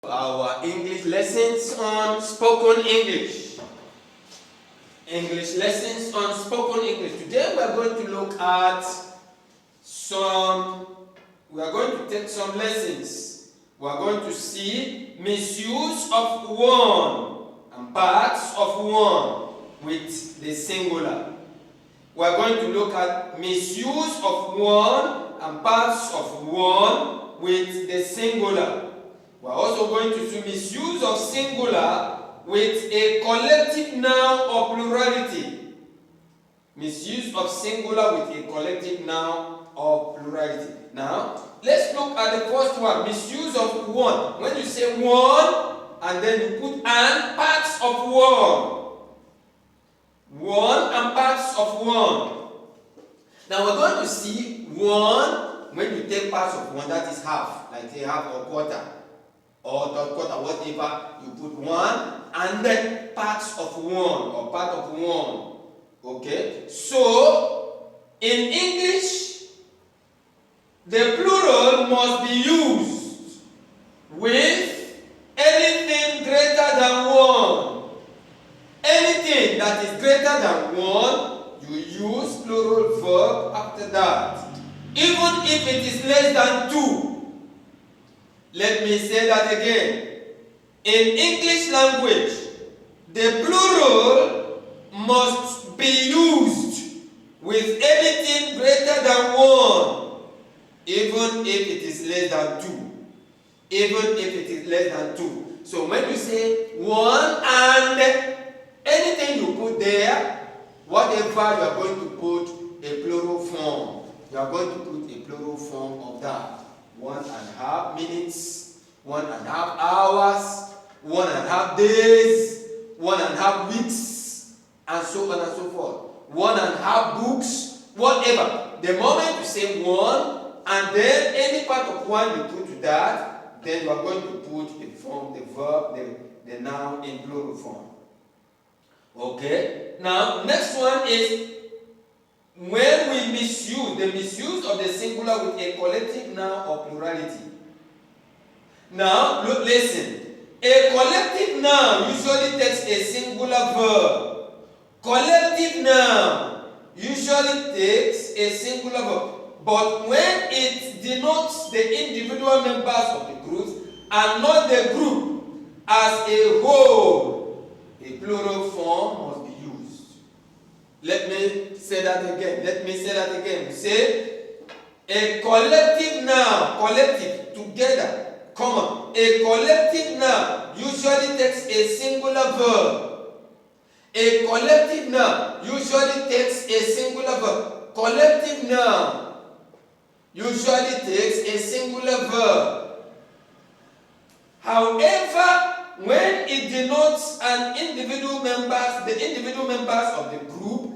our English lessons on spoken English. English lessons on spoken English. Today we are going to look at we are going to take some lessons. We are going to see misuse of one and parts of one with the singular. We are going to look at misuse of one and parts of one with the singular. We are also going to see misuse of singular with a collective noun or plurality. Misuse of singular with a collective noun or plurality. Now, let's look at the first one, misuse of one. When you say one, and then you put and parts of one. One and parts of one. Now we're going to see one, when you take parts of one, that is half, like say half or quarter, or third quarter, whatever, you put one, and then parts of one, or part of one. Okay? So, in English, the plural must be used with anything greater than one. Anything that is greater than one, you use plural verb after that. Even if it is less than two. Let me say that again. In English language, the plural must be used with anything greater than one. Even if it is less than two. Even if it is less than two. So when you say one and anything you put there, whatever you are going to put a plural form. You are going to put a plural form of that. 1.5 minutes, 1.5 hours, 1.5 days, 1.5 weeks, and so on and so forth. 1.5 books, whatever. The moment you say one, and then any part of one you put to that, then you are going to put the form, the verb, the noun in plural form. Okay? Now, next one is when we misuse, the misuse of the singular with a collective noun or plurality. Now, look, listen. A collective noun usually takes a singular verb. Collective noun usually takes a singular verb. But when it denotes the individual members of the group and not the group as a whole, a plural form must be used. Let me say that again. We say a collective noun, collective, together, comma. A collective noun usually takes a singular verb. A collective noun usually takes a singular verb. Collective noun usually takes a singular verb. However, when it denotes an individual members, the individual members of the group,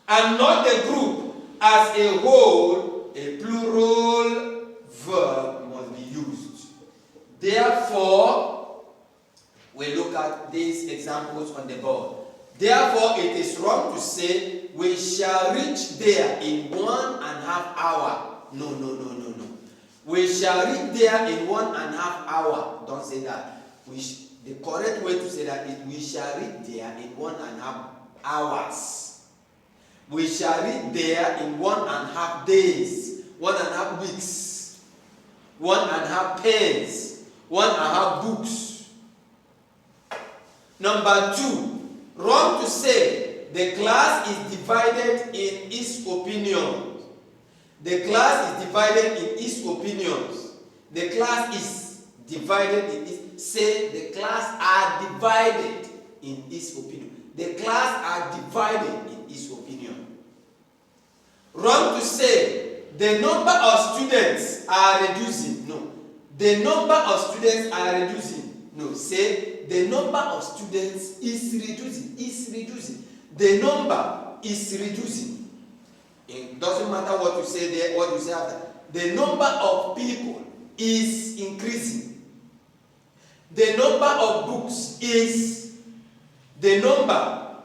and not the group as a whole, a plural verb must be used. Therefore, we look at these examples on the board. Therefore, it is wrong to say, we shall reach there in 1.5 hours. No. We shall reach there in 1.5 hours. Don't say that. The correct way to say that is, we shall reach there in 1.5 hours. We shall reach there in 1.5 days, 1.5 weeks, 1.5 pens, 1.5 books. Number 2, wrong to say the class is divided in its opinions. The class is divided in its opinions. The class is divided in its. Say the class are divided in its opinion. The class are divided in its opinion. Wrong to say the number of students are reducing. No. The number of students are reducing. No. Say the number of students is reducing. Is reducing. The number is reducing. It doesn't matter what you say there, what you say after. The number of people is increasing. The number of books is the number.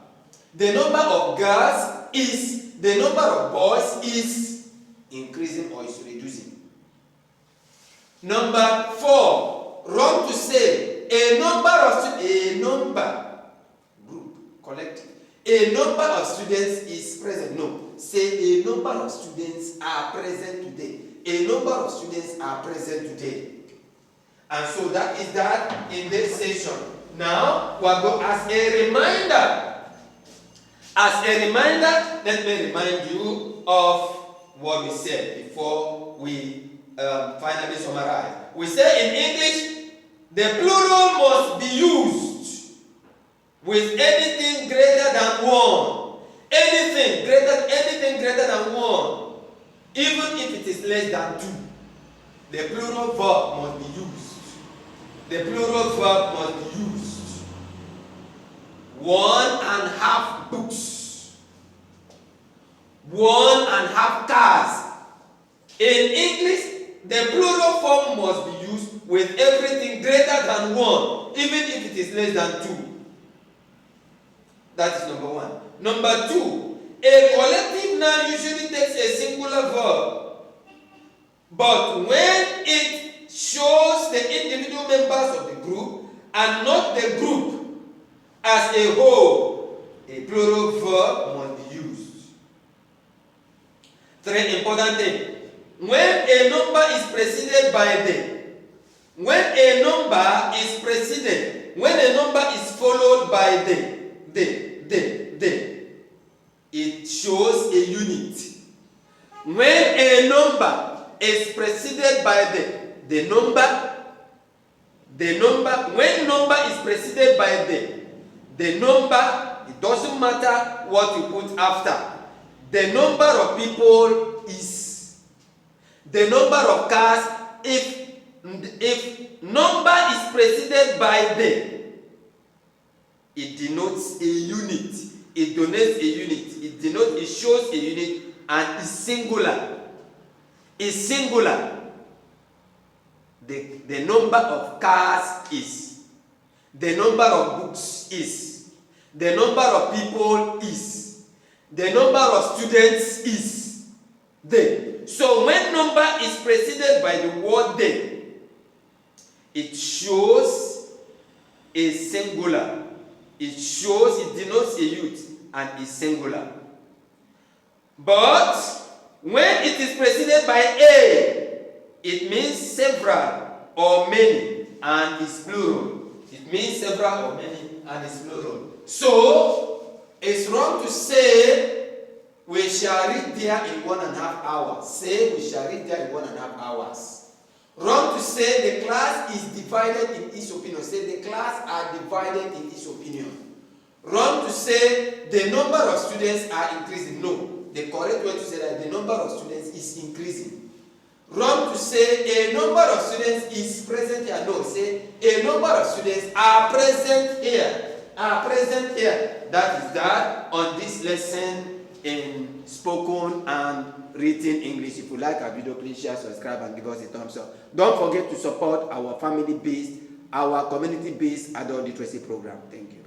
The number of girls is the number of boys is increasing or is reducing. Number 4, wrong to say a number group collective. A number of students is present. No, say a number of students are present today. A number of students are present today. And so that is that in this session. Now we are going as a reminder. Let me remind you of what we said before we finally summarize. We said in English, the plural must be used with anything greater than 1. Anything greater than 1. Even if it is less than 2. The plural verb must be used. The plural verb must be used. 1.5 books. 1.5 cars. In English, the plural form must be used with everything greater than 1, even if it is less than 2. That is number 1. Number 2, a collective noun usually takes a singular verb. But when it shows the individual members of the group and not the group as a whole, a plural verb must be used. 3 important things. When a number is preceded by when a number is followed by it shows a unit. When a number is preceded by when number is preceded by the number, it doesn't matter what you put after. The number of people is the number of cars. If number is preceded by it denotes a unit. It denotes a unit. It shows a unit and is singular. Is singular. The number of cars is. The number of books is. The number of people is. The number of students is. So when number is preceded by the word it shows a singular. It denotes a youth and is singular. But when it is preceded by it means several or many and is plural. It means several or many and is plural. So it's wrong to say we shall read there in 1.5 hours. Say we shall read there in 1.5 hours. Wrong to say the class is divided in each opinion. Say the class are divided in each opinion. Wrong to say the number of students are increasing. No. The correct way to say that the number of students is increasing. Wrong to say a number of students is present here. No. Say a number of students are present here. That is that on this lesson in spoken and written English. If you like our video, please share, subscribe, and give us a thumbs up. Don't forget to support our family-based, our community-based adult literacy program. Thank you.